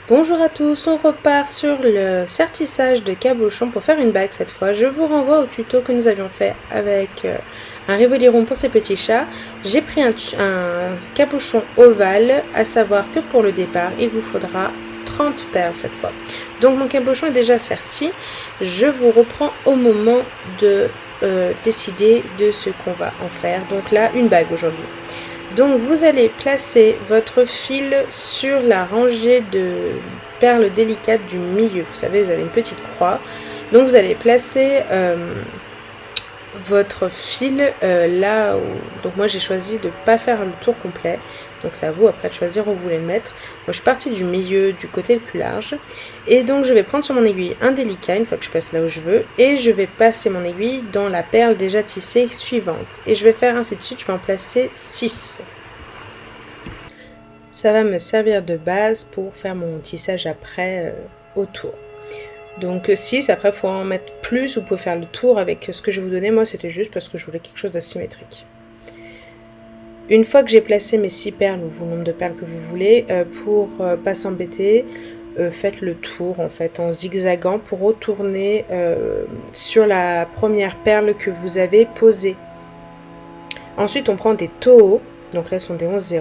Bonjour à tous, on repart sur le sertissage de cabochon pour faire une bague cette fois. Je vous renvoie au tuto que nous avions fait avec un rivoli rond pour ces petits chats. J'ai pris un cabochon ovale, à savoir que pour le départ, il vous faudra 30 perles cette fois. Donc mon cabochon est déjà serti. Je vous reprends au moment de décider de ce qu'on va en faire. Donc là, une bague aujourd'hui. Donc vous allez placer votre fil sur la rangée de perles délicates du milieu. Vous savez, vous avez une petite croix. Donc vous allez placer votre fil là où... Donc moi j'ai choisi de ne pas faire le tour complet. Donc c'est à vous après de choisir où vous voulez le mettre. Moi je suis partie du milieu, du côté le plus large. Et donc je vais prendre sur mon aiguille un délicat une fois que je passe là où je veux. Et je vais passer mon aiguille dans la perle déjà tissée suivante. Et je vais faire ainsi de suite, je vais en placer 6. Ça va me servir de base pour faire mon tissage après autour. Donc 6, après il faut en mettre plus, vous pouvez faire le tour avec ce que je vais vous donner. Moi c'était juste parce que je voulais quelque chose d'asymétrique. Une fois que j'ai placé mes 6 perles, ou le nombre de perles que vous voulez, pour pas s'embêter, faites le tour en fait en zigzagant pour retourner sur la première perle que vous avez posée. Ensuite on prend des taureaux, donc là ce sont des 11-0,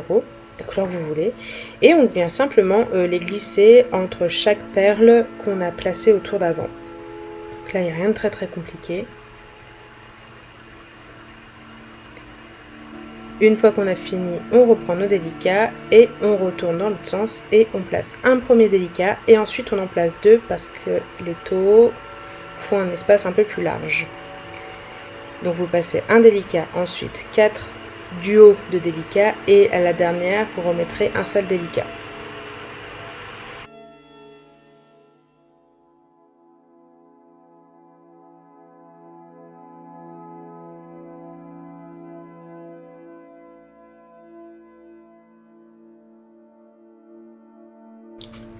la couleur que vous voulez, et on vient simplement les glisser entre chaque perle qu'on a placée au tour d'avant. Donc là il n'y a rien de très compliqué. Une fois qu'on a fini, on reprend nos délicats et on retourne dans l'autre sens et on place un premier délicat et ensuite on en place 2 parce que les taureaux font un espace un peu plus large. Donc vous passez un délicat, ensuite 4 duos de délicats et à la dernière vous remettrez un seul délicat.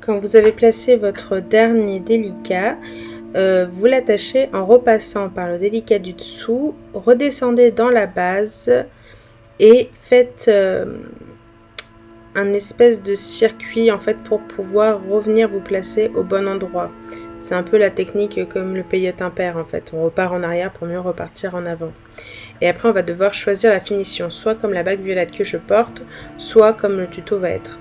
Quand vous avez placé votre dernier délicat, vous l'attachez en repassant par le délicat du dessous, redescendez dans la base et faites un espèce de circuit en fait pour pouvoir revenir vous placer au bon endroit. C'est un peu la technique comme le peyote impair en fait. On repart en arrière pour mieux repartir en avant. Et après on va devoir choisir la finition, soit comme la bague violette que je porte, soit comme le tuto va être.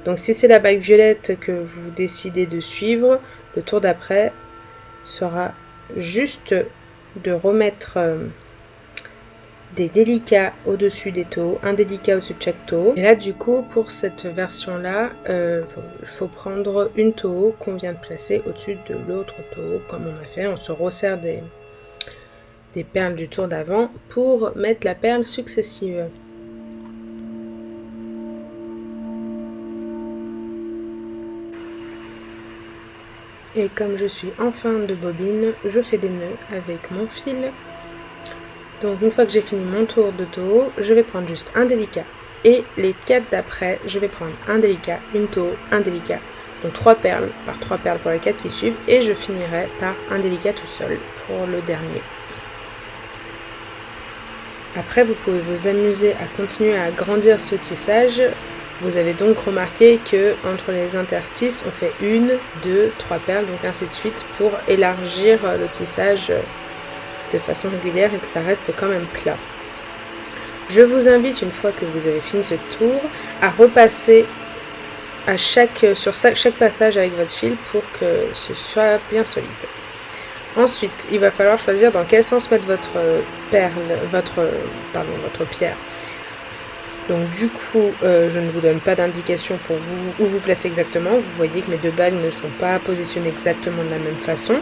Donc si c'est la bague violette que vous décidez de suivre, le tour d'après sera juste de remettre des délicats au-dessus des taux, un délicat au-dessus de chaque taux. Et là du coup pour cette version là, il faut prendre une taux qu'on vient de placer au-dessus de l'autre taux comme on a fait. On se resserre des perles du tour d'avant pour mettre la perle successive. Et comme je suis en fin de bobine, je fais des nœuds avec mon fil. Donc une fois que j'ai fini mon tour de taux, je vais prendre juste un délicat. Et les 4 d'après, je vais prendre un délicat, une taux, un délicat. Donc 3 perles par 3 perles pour les 4 qui suivent. Et je finirai par un délicat tout seul pour le dernier. Après, vous pouvez vous amuser à continuer à agrandir ce tissage. Vous avez donc remarqué que entre les interstices, on fait 1, 2, 3 perles, donc ainsi de suite, pour élargir le tissage de façon régulière et que ça reste quand même plat. Je vous invite, une fois que vous avez fini ce tour, à repasser sur chaque passage avec votre fil pour que ce soit bien solide. Ensuite, il va falloir choisir dans quel sens mettre votre pierre. Donc du coup, je ne vous donne pas d'indication pour vous où vous placez exactement. Vous voyez que mes 2 bagues ne sont pas positionnées exactement de la même façon.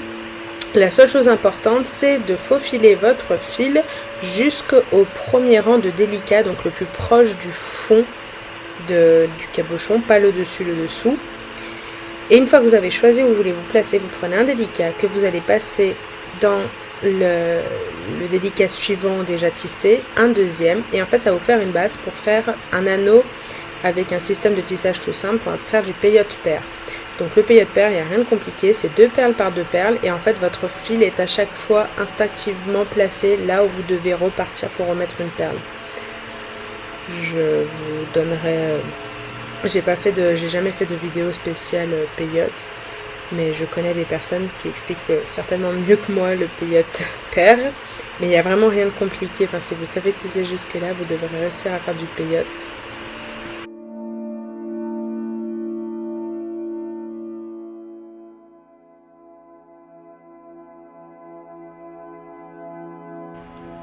La seule chose importante, c'est de faufiler votre fil jusqu'au premier rang de délicat, donc le plus proche du fond du cabochon, pas le dessus, le dessous. Et une fois que vous avez choisi où vous voulez vous placer, vous prenez un délicat que vous allez passer dans le délicat suivant déjà tissé, un deuxième, et en fait ça va vous faire une base pour faire un anneau avec un système de tissage tout simple pour faire du peyote pair. Donc le peyote pair, il n'y a rien de compliqué, c'est 2 perles par 2 perles et en fait votre fil est à chaque fois instinctivement placé là où vous devez repartir pour remettre une perle. Je vous donnerai J'ai jamais fait de vidéo spéciale peyote, mais je connais des personnes qui expliquent certainement mieux que moi le peyote pair. Mais il n'y a vraiment rien de compliqué. Enfin, si vous savez tisser jusque-là, vous devrez réussir à faire du peyote.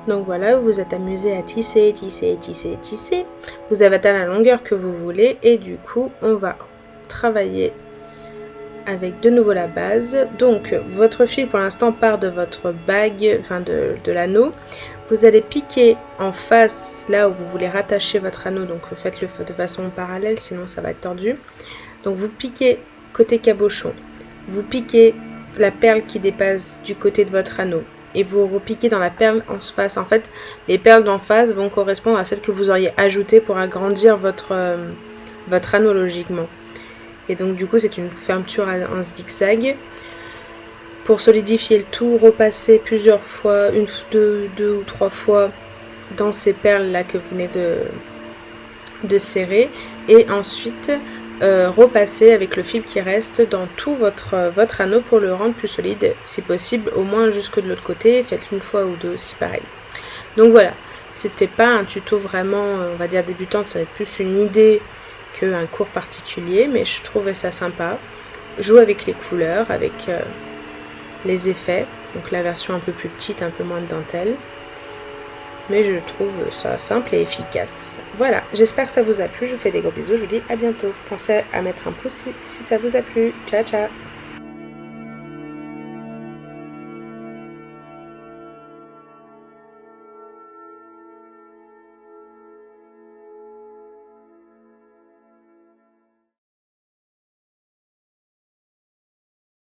Donc voilà, vous vous êtes amusé à tisser, tisser, tisser, tisser. Vous avez atteint la longueur que vous voulez et du coup, on va travailler avec de nouveau la base. Donc votre fil pour l'instant part de votre bague, enfin de l'anneau. Vous allez piquer en face là où vous voulez rattacher votre anneau, donc faites-le de façon parallèle, sinon ça va être tordu. Donc vous piquez côté cabochon, vous piquez la perle qui dépasse du côté de votre anneau et vous repiquez dans la perle en face. En fait, les perles d'en face vont correspondre à celles que vous auriez ajoutées pour agrandir votre anneau logiquement. Et donc du coup c'est une fermeture en zigzag. Pour solidifier le tout, repassez plusieurs fois, deux ou trois fois dans ces perles là que vous venez de serrer. Et ensuite repasser avec le fil qui reste dans tout votre anneau pour le rendre plus solide, si possible au moins jusque de l'autre côté. Faites-le une fois ou deux aussi pareil. Donc voilà, c'était pas un tuto vraiment on va dire débutante, ça va être plus une idée qu'un cours particulier, mais je trouvais ça sympa. Jouer avec les couleurs, avec les effets, donc la version un peu plus petite, un peu moins de dentelle. Mais je trouve ça simple et efficace. Voilà, j'espère que ça vous a plu, je vous fais des gros bisous, je vous dis à bientôt. Pensez à mettre un pouce si ça vous a plu. Ciao ciao.